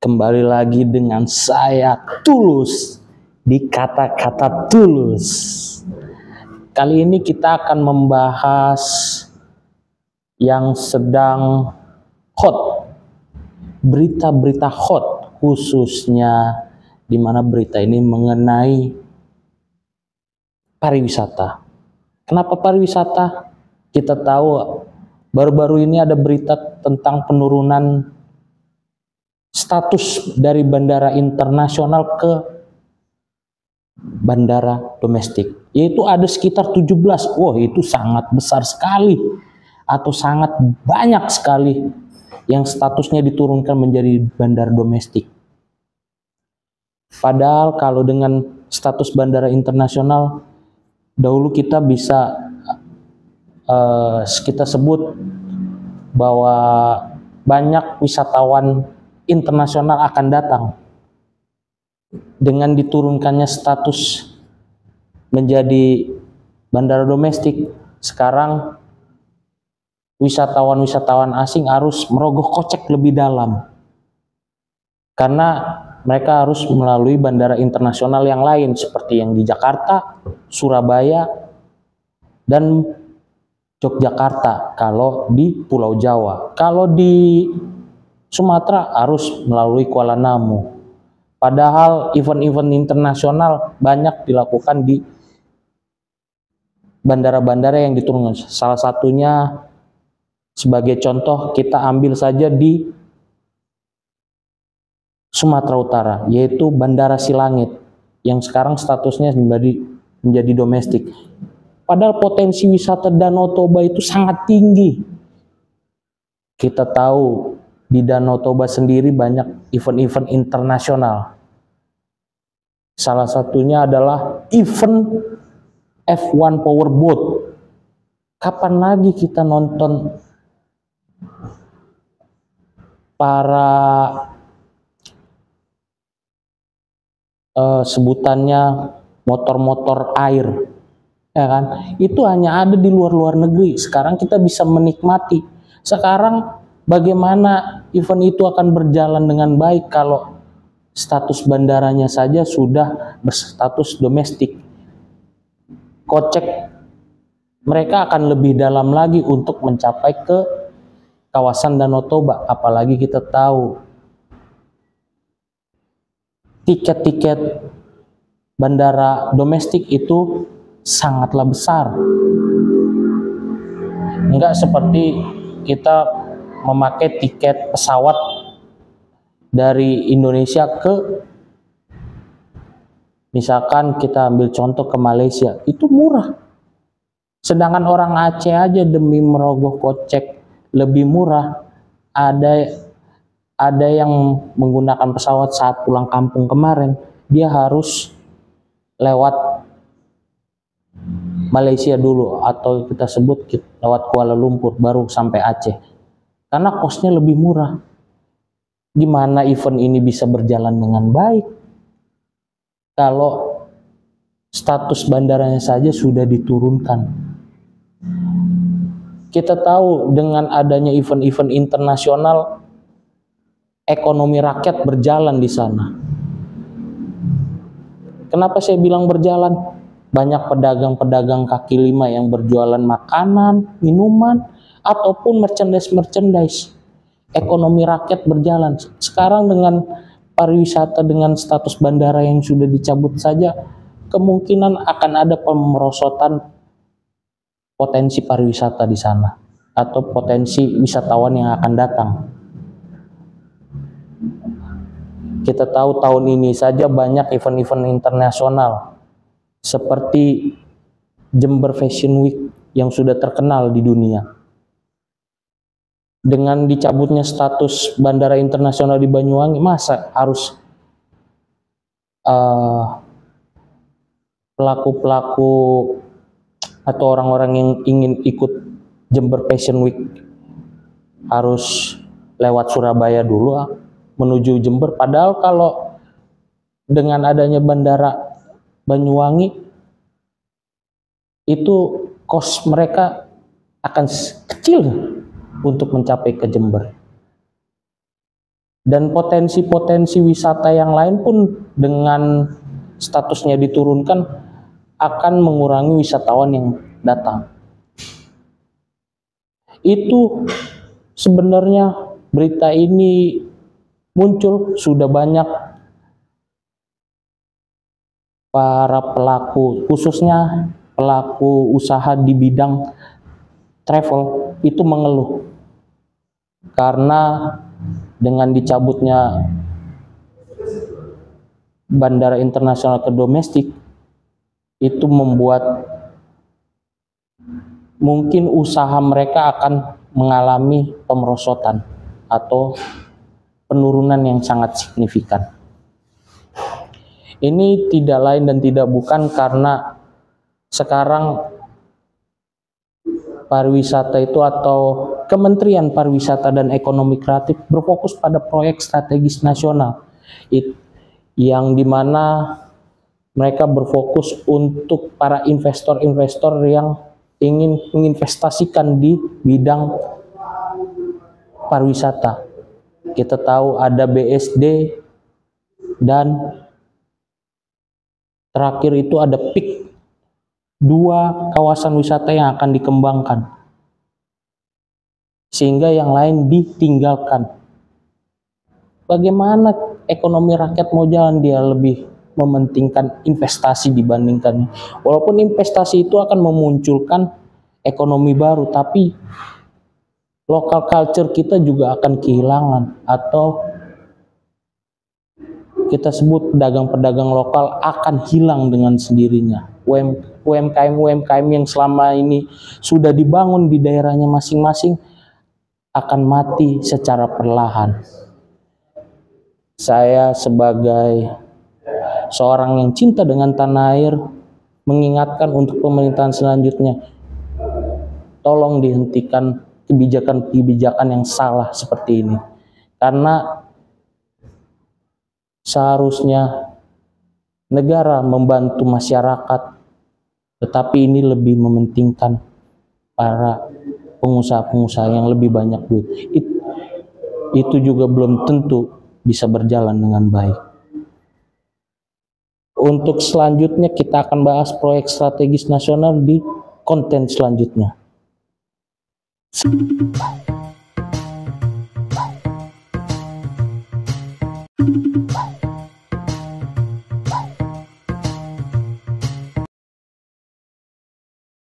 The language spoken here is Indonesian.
Kembali lagi dengan saya Tulus di kata-kata Tulus. Kali ini kita akan membahas yang sedang hot, berita-berita hot, khususnya di mana berita ini mengenai pariwisata. Kenapa pariwisata? Kita tahu baru-baru ini ada berita tentang penurunan status dari bandara internasional ke bandara domestik, yaitu ada sekitar 17. Wah, itu sangat besar sekali atau sangat banyak sekali yang statusnya diturunkan menjadi bandara domestik. Padahal kalau dengan status bandara internasional, dahulu kita bisa kita sebut bahwa banyak wisatawan internasional akan datang. Dengan diturunkannya status menjadi bandara domestik, sekarang wisatawan-wisatawan asing harus merogoh kocek lebih dalam, karena mereka harus melalui bandara internasional yang lain seperti yang di Jakarta, Surabaya, dan Yogyakarta kalau di Pulau Jawa. Kalau di Sumatera harus melalui Kuala Namu. Padahal event-event internasional banyak dilakukan di bandara-bandara yang diturunkan. Salah satunya sebagai contoh kita ambil saja di Sumatera Utara, yaitu Bandara Silangit yang sekarang statusnya menjadi domestik. Padahal potensi wisata Danau Toba itu sangat tinggi. Kita tahu di Danau Toba sendiri banyak event-event internasional. Salah satunya adalah event F1 Powerboat. Kapan lagi kita nonton para sebutannya motor-motor air, ya kan? Itu hanya ada di luar negeri. Sekarang kita bisa menikmati. Sekarang bagaimana event itu akan berjalan dengan baik kalau status bandaranya saja sudah berstatus domestik? Kocek mereka akan lebih dalam lagi untuk mencapai ke kawasan Danau Toba. Apalagi kita tahu tiket-tiket bandara domestik itu sangatlah besar. Enggak seperti kita memakai tiket pesawat dari Indonesia ke, misalkan kita ambil contoh ke Malaysia, itu murah. Sedangkan orang Aceh aja demi merogoh kocek lebih murah, ada yang menggunakan pesawat saat pulang kampung kemarin, dia harus lewat Malaysia dulu, atau kita sebut lewat Kuala Lumpur baru sampai Aceh, karena kosnya lebih murah. Gimana event ini bisa berjalan dengan baik kalau status bandaranya saja sudah diturunkan? Kita tahu dengan adanya event-event internasional, ekonomi rakyat berjalan di sana. Kenapa saya bilang berjalan? Banyak pedagang-pedagang kaki lima yang berjualan makanan, minuman, ataupun merchandise. Ekonomi rakyat berjalan. Sekarang dengan pariwisata dengan status bandara yang sudah dicabut saja, kemungkinan akan ada pemerosotan potensi pariwisata di sana, atau potensi wisatawan yang akan datang. Kita tahu tahun ini saja banyak event-event internasional seperti Jember Fashion Week yang sudah terkenal di dunia. Dengan dicabutnya status bandara internasional di Banyuwangi, masa harus pelaku-pelaku atau orang-orang yang ingin ikut Jember Fashion Week harus lewat Surabaya dulu menuju Jember? Padahal kalau dengan adanya bandara Banyuwangi, itu kos mereka akan kecil untuk mencapai ke Jember. Dan potensi-potensi wisata yang lain pun dengan statusnya diturunkan akan mengurangi wisatawan yang datang. Itu sebenarnya berita ini muncul, sudah banyak para pelaku, khususnya pelaku usaha di bidang travel itu mengeluh karena dengan dicabutnya bandara internasional ke domestik itu membuat mungkin usaha mereka akan mengalami pemerosotan atau penurunan yang sangat signifikan. Ini tidak lain dan tidak bukan karena sekarang pariwisata itu atau Kementerian Pariwisata dan Ekonomi Kreatif berfokus pada proyek strategis nasional yang dimana mereka berfokus untuk para investor-investor yang ingin menginvestasikan di bidang pariwisata. Kita tahu ada BSD dan terakhir itu ada PIK, 2 kawasan wisata yang akan dikembangkan sehingga yang lain ditinggalkan. Bagaimana ekonomi rakyat mau jalan, dia lebih mementingkan investasi dibandingkan. Walaupun investasi itu akan memunculkan ekonomi baru, tapi local culture kita juga akan kehilangan, atau kita sebut pedagang-pedagang lokal akan hilang dengan sendirinya. UMKM yang selama ini sudah dibangun di daerahnya masing-masing akan mati secara perlahan. Saya sebagai seorang yang cinta dengan tanah air mengingatkan untuk pemerintahan selanjutnya, tolong dihentikan kebijakan-kebijakan yang salah seperti ini, karena seharusnya negara membantu masyarakat, tetapi ini lebih mementingkan para pengusaha-pengusaha yang lebih banyak duit. Itu juga belum tentu bisa berjalan dengan baik. Untuk selanjutnya kita akan bahas proyek strategis nasional di konten selanjutnya.